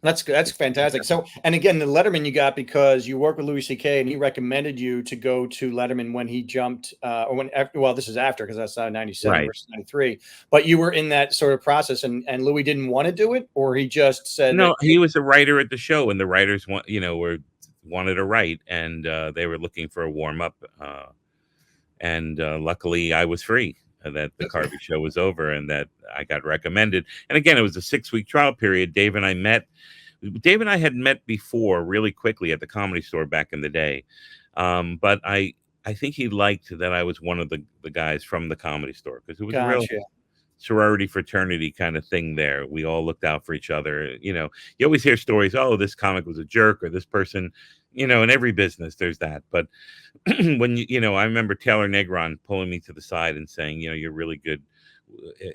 That's good. That's fantastic. So, and again, the Letterman you got because you work with Louis C.K. and he recommended you to go to Letterman when he jumped, or when after. Well, this is after because that's 97 Right. versus 93. But you were in that sort of process, and Louis didn't want to do it, or he just said that. No, he was a writer at the show, and the writers wanted to write, and they were looking for a warm up. And luckily, I was free. That the Carvey show was over, and that I got recommended. And again, it was a 6-week trial period. Dave and I had met before really quickly at the Comedy Store back in the day, but I think he liked that I was one of the guys from the Comedy Store because it was a real Gotcha. sorority fraternity kind of thing there. We all looked out for each other. You always hear stories, oh, this comic was a jerk, or this person, in every business there's that. But when I remember Taylor Negron pulling me to the side and saying, you're really good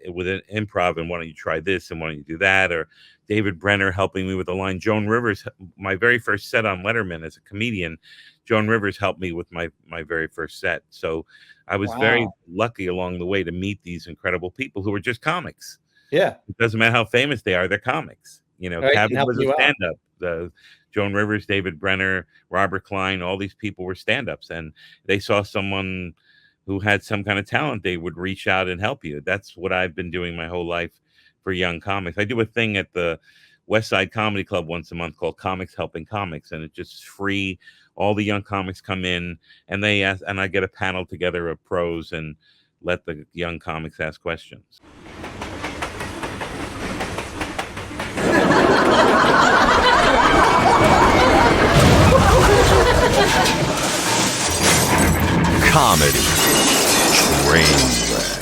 with an improv, and why don't you try this, and why don't you do that? Or David Brenner helping me with the line. Joan Rivers, my very first set on Letterman as a comedian, Joan Rivers helped me with my very first set. So I was very Wow. lucky along the way to meet these incredible people who were just comics. Yeah. It doesn't matter how famous they are; they're comics. Right. And Kevin was helping a you out. stand-up. The Joan Rivers, David Brenner, Robert Klein, all these people were stand-ups, and they saw someone who had some kind of talent, they would reach out and help you. That's what I've been doing my whole life for young comics. I do a thing at the West Side Comedy Club once a month called Comics Helping Comics, and it's just free. All the young comics come in, and they ask, and I get a panel together of pros and let the young comics ask questions. Comedy Trainwreck.